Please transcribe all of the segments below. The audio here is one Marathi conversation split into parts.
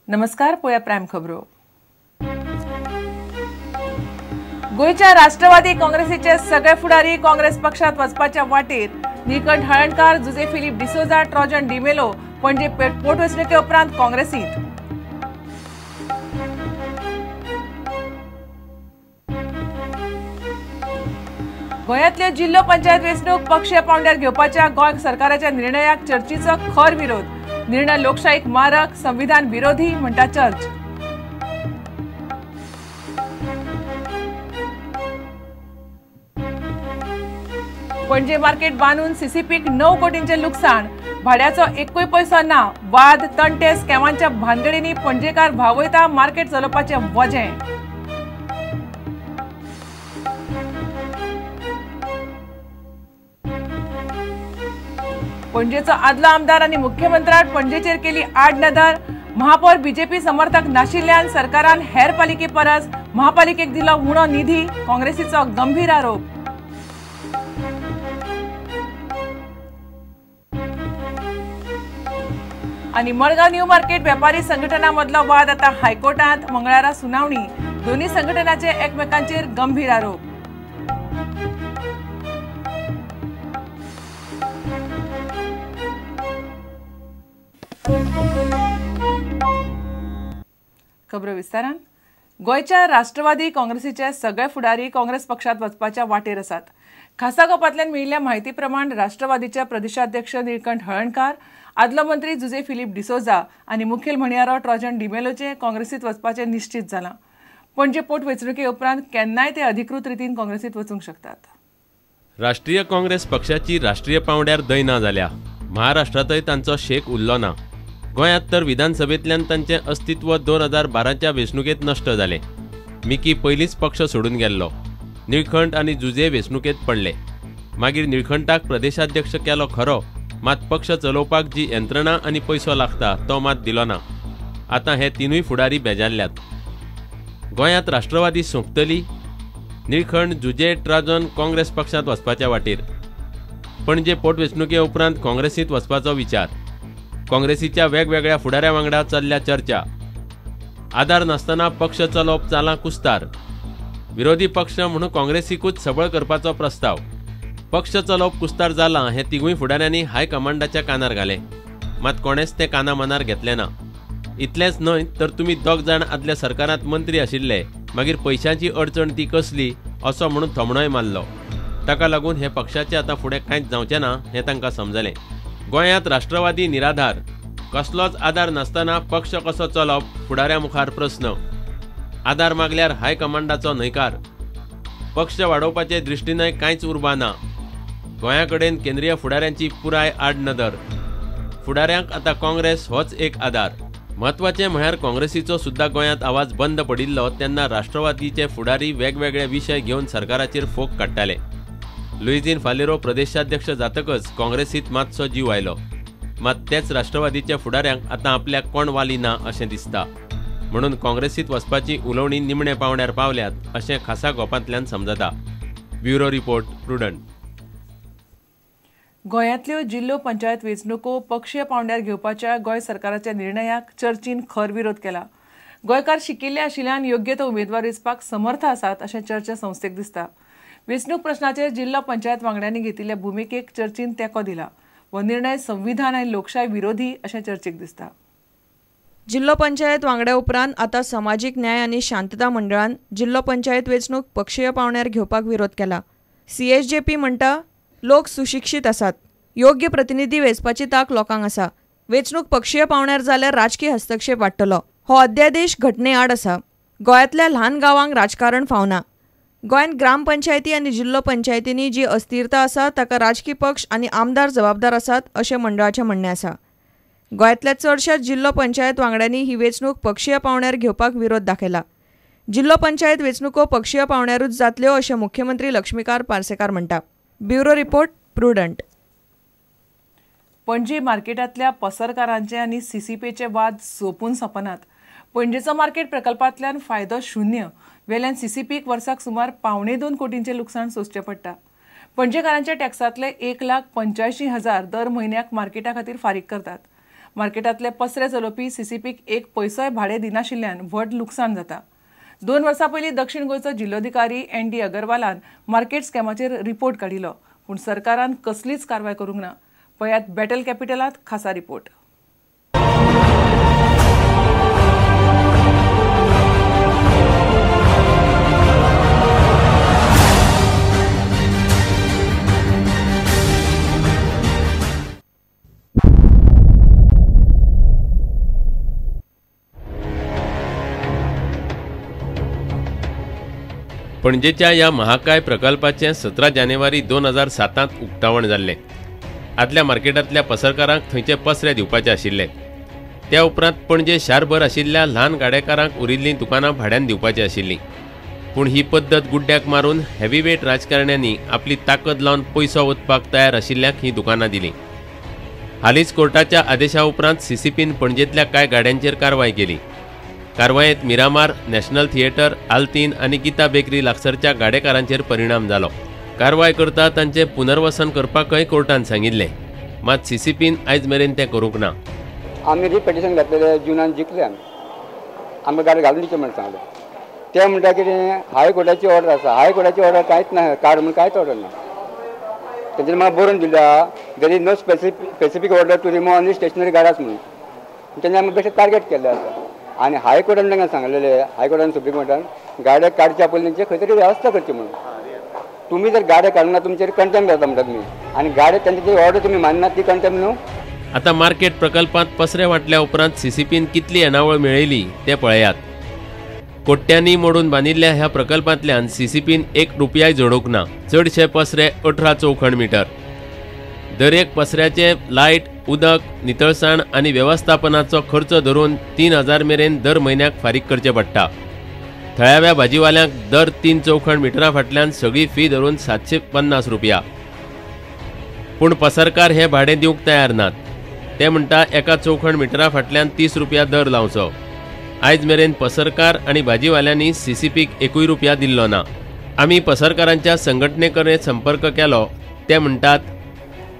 नमस्कार, पोया प्रायम खबरो. गोयच्या राष्ट्रवादी काँग्रेसीचे सगळे फुडारी काँग्रेस पक्षात वचपाच्या वाटेर. निळकंठ हळर्णकार, जुजे फिलिप डिसोजा, ट्रॉजन डिमेलो पणजे पोटवेंचणुके उपरांत काँग्रेसीत. गोंयांतल्यो जिल्लो पंचायत वेंचणूक पक्षीय पांवड्यार घेवपाच्या गोंय सरकाराच्या निर्णयाक चर्चीचो खर विरोध. निर्णय लोकशाहीक मारक, संविधान विरोधी म्हणटा चर्च. पणजे मार्केट बांदून सीसीपीक 9 कोटींचे लुकसाण. भाड्याचो एकूय पैसो ना. वाद, तंटे, स्कॅमांच्या भानगडींनी पणजेकार भावयता मार्केट चलोवपाचे वजें. पणजेचो आदलो आमदार आनी मुख्यमंत्र्यान पणजेचेर केली आड नदर. महापौर बीजेपी समर्थक नाशिल्ल्यान सरकारान हेर पालिके परस महापालिकेक दिलो उणो निधी. काँग्रेसीचो गंभीर आरोप. आनी मडगांव न्यू मार्केट वेपारी संघटना मदलो वाद आता हायकोर्टात. मंगळारा सुनावणी. दोन्ही संघटनांचे एकमेकांचेर गंभीर आरोप. खबरो विस्तारान. गोयच्या राष्ट्रवादी काँग्रेसीचे सगळे फुडारी काँग्रेस पक्षात वचपाच्या वाटेर आसात. खासा गोपांतल्यान मेळिल्ल्या म्हायती प्रमाण राष्ट्रवादीचे प्रदेशाध्यक्ष निळकंठ हळर्णकार, आदलो मंत्री जुजे फिलिप डिसोजा आनी मुखेल म्हणयारो ट्रॉजन डिमेलोचे काँग्रेसीत वचपाचे निश्चित जालां. पणजे पोटवेंचणुके उपरांत केन्नाय ते अधिकृत रितीन काँग्रेसीत वचूंक शकतात. राष्ट्रीय काँग्रेस पक्षाची राष्ट्रीय पांवड्यार दय ना जाल्या. महाराष्ट्रांतय तांचो शेक उरलो ना. गोंयांत तर विधानसभेंतल्यान तांचें अस्तित्व 2012च्या वेंचणुकेंत नश्ट जालें. मिकी पयलींच पक्ष सोडून गेल्लो. निळकंठ आनी जुजे वेंचणुकेंत पडले. मागीर निळकंठाक प्रदेशाध्यक्ष केलो खरो, मात पक्ष चलोवपाक जी यंत्रणा आनी पैसो लागता तो मात दिलो ना. आतां हे तिनूय फुडारी बेजारल्यात. गोंयांत राष्ट्रवादी सोंपतली. निळकंठ, जुजे, ट्रॉजन काँग्रेस पक्षांत वचपाच्या वाटेर. पणजे पोटवेंचणुके उपरांत काँग्रेसींत वचपाचो विचार. काँग्रेसीच्या वेगवेगळ्या फुडाऱ्यां वांगडा चल्ल्या चर्चा. आदार नासतना पक्ष चलोवप चालां कुस्तार. विरोधी पक्ष म्हणून काँग्रेसीकूच सबळ करपाचो प्रस्ताव. पक्ष चलोवप कुस्तार जालां हें तिगूय फुडाऱ्यांनी हायकमांडाच्या कानार घालें. मात कोणेच तें काना मनार घेतलें ना. इतलेंच न्हय तर तुमी दोग जाण आदल्या सरकारांत मंत्री आशिल्ले, मागीर पयशांची अडचण ती कसली असो म्हणून थोमणोय मारलो. ताका लागून हे पक्षाचें आतां फुडें कांयच जावचें ना हें तांकां समजलें. गोंयांत राष्ट्रवादी निराधार. कसलोच आदार नासतना पक्ष कसो चलोवप फुडाऱ्या मुखार प्रस्न. आदार मागल्यार हायकमांडाचो न्हयकार. पक्ष वाडोवपाचे दृश्टीनय कांयच उर्बा ना. गोंया कडेन केंद्रीय फुडाऱ्यांची पुराय आडनदर. फुडाऱ्यांक आतां काँग्रेस होच एक आदार. म्हत्वाचें म्हळ्यार काँग्रेसीचो सुद्दां गोंयांत आवाज बंद पडिल्लो तेन्ना राष्ट्रवादीचे फुडारी वेगवेगळे विशय घेवन सरकाराचेर फोग काडटाले. लुईझीन फालेरो प्रदेशाध्यक्ष जातकच काँग्रेसीत मातसो जीव आयलो. मात तेच राष्ट्रवादीच्या फुडाऱ्यांक आतां आपल्याक कोण वाली ना अशें दिसता. म्हणून काँग्रेसीत वचपाची उलोवणी निमणे पावंड्यार पावल्यात अशें खासा गोपांतल्यान समजता. Bureau report, prudent. गोंयांतल्यो जिल्लो पंचायत वेंचणुको पक्षीय पांवड्यार घेवपाच्या गोंय सरकाराच्या निर्णयाक चर्चीन खर विरोध केला. गोंयकार शिकिल्ले आशिल्ल्यान योग्य तो उमेदवार वेंचपाक समर्थ आसात अशें चर्चा संस्थेक दिसता. वेंचणूक प्रश्नाचेर जिल्लो पंचायत वांगड्यांनी घेतिल्ल्या भुमिकेक चर्चीन तेंको दिला. हो निर्णय संविधान आनी लोकशाय विरोधी अशें चर्चेक दिसता. जिल्लो पंचायत वांगड्या उपरांत आतां समाजीक न्याय आनी शांतता मंडळान जिल्लो पंचायत वेंचणूक पक्षीय पांवड्यार घेवपाक विरोध केला. CSJP म्हणटा लोक सुशिक्षीत आसात. योग्य प्रतिनिधी वेंचपाची तांक लोकांक आसा. वेंचणूक पक्षीय पांवड्यार जाल्यार राजकीय हस्तक्षेप वाडटलो. हो अध्यादेश घटने आड आसा. गोंयांतल्या ल्हान गांवांक राजकारण फावना. गोंयांत ग्रामपंचायती आनी जिल्लो पंचायतींनी जी अस्थिरता आसा ताका राजकीय पक्ष आनी आमदार जबाबदार आसात अशें मंडळाचें म्हणणें आसा. गोंयांतल्या चडशा जिल्लो पंचायत वांगड्यांनी ही वेंचणूक पक्षीय पांवड्यार घेवपाक विरोध दाखयला. जिल्लो पंचायत वेंचणुको पक्षीय पांवड्यारूच जातल्यो अशें मुख्यमंत्री लक्ष्मीकांत पार्सेकार म्हणटा. Bureau report, Prudent. पणजी मार्केटांतल्या पसरकारांचे आनी सीसीपीचे वाद सोंपून सोंपनात. पणजेचो मार्केट प्रकल्पांतल्यान फायदो शून्य. वेल्यान सीसीपीक वर्साक सुमार 1.25 कोटींचे लुकसाण सोंसचें पडटा. पणजेकारांच्या टॅक्सांतले 1,85,000 दर म्हयन्याक मार्केटा खातीर फारीक करतात. मार्केटांतले पसरे चलोवपी सीसीपीक एक पयसोय भाडें दिनाशिल्ल्यान व्हड लुकसाण जाता. 2 वर्सां पयलीं दक्षिण गोंयचो जिल्लोधिकारी ND अगरवालान मार्केट स्कॅमाचेर रिपोर्ट काडिल्लो, पूण सरकारान कसलीच कारवाय करूंक ना. पळयात बॅटल कॅपिटलांत खासा रिपोर्ट. पणजेच्या ह्या महाकाय प्रकल्पाचें 17 जानेवारी 2007 उक्तावण जाल्लें. आदल्या मार्केटांतल्या पसरकारांक थंयचे पसरे दिवपाचे आशिल्ले. त्या उपरांत पणजे शारभर आशिल्ल्या ल्हान गाडेकारांक उरिल्लीं दुकानां भाड्यान दिवपाची आशिल्लीं. पूण ही पद्दत गुड्ड्याक मारून हेवीवेट राजकारण्यांनी आपली ताकद लावन पयसो ओतपाक तयार आशिल्ल्यांक ही दुकानां दिलीं. हालींच कोर्टाच्या आदेशा उपरांत सीसीपीन पणजेंतल्या कांय गाड्यांचेर कारवाय केली. कारवायेंत मिरामार, नॅशनल थिएटर, आल्तीन आनी गीता बेकरी लागसरच्या गाडेकारांचेर परिणाम जालो. कारवाय करता तांचें पुनर्वसन करपाकय कोर्टान सांगिल्लें. मात सीसीपीन आयज मेरेन तें करूंक ना. आमी रिपेटिशन घातलेलें जुनान जिखले आमी गाडी घालून दिवचें म्हणून सांगलें. ते म्हणटा कितें हायकोर्टाची ऑर्डर आसा. हायकोर्टाची ऑर्डर कांयच ना, काड म्हूण कांयच ऑर्डर ना. तेंच्यानी म्हाका बरोवन दिल्या there is no specific order to remove only stationery गाड्यास म्हणून. तेंच्यानी आमी बेश्टे टार्गेट केल्ले आसा. आनी हायकोर्टान तांकां सांगलेले, हायकोर्टान सुप्रीम कोर्टान गाड्या काडच्या पयलीं तेंचे खंय तरी वेवस्था करची म्हणून. तुमी जर गाड्या काडना तुमचेर कंटेम्प्ट जाता म्हणटा तुमी, आनी गाड्या तेंची ऑर्डर तुमी माननात ती कंटेम्प्ट न्हू. आतां मार्केट प्रकल्पांत पसरे वांटल्या उपरांत सीसीपीन कितली येणावळ मेळयली तें पळयात. कोट्यांनी मोडून बांदिल्ल्या ह्या प्रकल्पांतल्यान सीसीपीन 1 रुपयाय जोडूंक ना. चडशे पसरे 18 चौखण मिटर. दरेक पसऱ्याचे लायट, उदक, नितळसाण आनी वेवस्थापनाचो खर्च धरून 3000 मेरेन दर म्हयन्याक फारीक करचे पडटा. थळाव्या भाजीवाल्यांक दर 3 चौखण मिटरा फाटल्यान सगळी फी धरून 750 रुपया. पूण पसरकार हे भाडें दिवंक तयार नात. ते म्हणटा एका चौखण मिटरा फाटल्यान 30 रुपया दर लावचो. आयज मेरेन पसरकार आनी भाजीवाल्यांनी सीसीपीक 1 रुपया दिल्लो ना. आमी पसरकारांच्या संघटने कडेन संपर्क केलो. ते म्हणटात,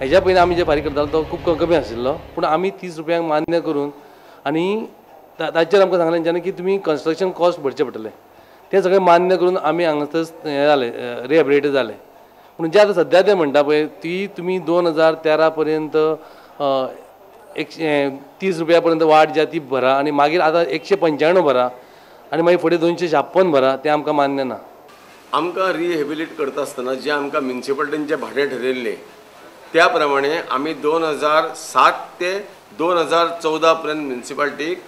हेच्या पयलीं आमी जे फारीक करतालो तो खूब कमी आशिल्लो, पूण आमी 30 रुपयांक मान्य करून आनी ताचेर आमकां सांगलें जेन्ना की तुमी कन्स्ट्रक्शन कॉस्ट भरचे पडटले, ते सगळें मान्य करून आमी हांगासर हें जालें, रिहेबिलिटेट जालें. पूण जे आतां सद्या ते म्हणटा पळय ती तुमी 2013 पर्यंत 130 रुपया पर्यंत वाड जी ती भरा आनी मागीर आतां 195 भरा आनी मागीर फुडें 256 भरा, तें आमकां मान्य ना. आमकां रिहेबिलिट करता आसतना जे आमकां म्युनिसिपालिटीन जे भाडें ठरयल्लें त्या प्रमाणे आमी 2007 ते 2014 पर्यंत म्युनिसिपालिटीक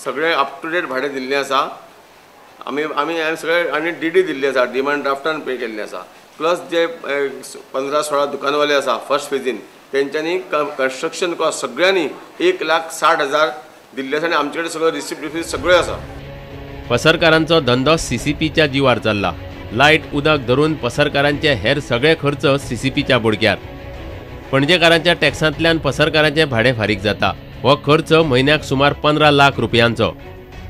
सगळें अप टू डेट भाडें दिल्लें आसा. आमी सगळे आनी DD दिल्ली आसा, डिमांड ड्राफ्टान पे केल्लें आसा. प्लस जे 15-16 दुकानवाले आसा फर्स्ट फेजीन तेंच्यांनी कन्स्ट्रक्शन कॉस्ट सगळ्यांनी 1,60,000 दिल्ले आसा आनी आमचे कडेन सगळो रिसिप्ट सगळ्यो आसा. पसरकारांचो धंदो सीसीपीच्या जिवार चल्ला. लायट, उदक धरून पसरकारांचे हेर सगळे खर्च सीसीपीच्या बोडक्यार. पणजेकारांच्या टॅक्सांतल्यान पसरकारांचें भाडें फारीक जाता. हो खर्च म्हयन्याक सुमार 15 लाख रुपयांचो.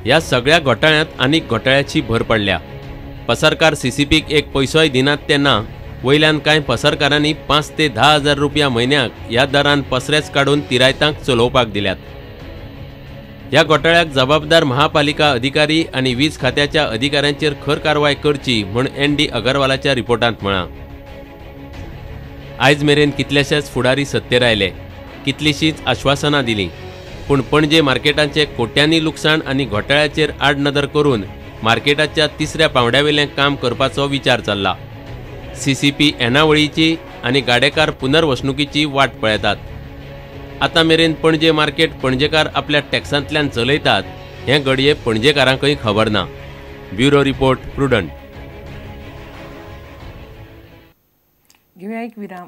ह्या सगळ्या घोटाळ्यांत आनीक घोटाळ्याची भर पडल्या. पसरकार सीसीपीक एक पयसोय दिनात तेन्ना वयल्यान कांय पसरकारांनी 5 ते 10 हजार रुपया म्हयन्याक ह्या दरान पसरेच काडून तिरायतांक चलोवपाक दिल्यात. ह्या घोटाळ्याक जबाबदार महापालिका अधिकारी आनी वीज खात्याच्या अधिकाऱ्यांचेर खर कारवाय करची म्हूण ND अगरवालाच्या रिपोर्टांत म्हळां. आयज मेरेन कितलेशेच फुडारी सत्तेर आयले, कितलीशींच आश्वासनां दिलीं, पूण पणजे मार्केटांचे कोट्यांनी लुकसाण आनी घोटाळ्याचेर आडनदर करून मार्केटाच्या तिसऱ्या पांवड्यावेलें काम करपाचो विचार चल्ला. सीसीपी येणावळीची आनी गाडेकार पुनर्वसणुकीची वाट पळयतात. आतां मेरेन पणजे मार्केट पणजेकार आपल्या टॅक्सांतल्यान चलयतात हें घडये पणजेकारांकय खबर ना. Bureau report, prudent. घेऊया एक विराम.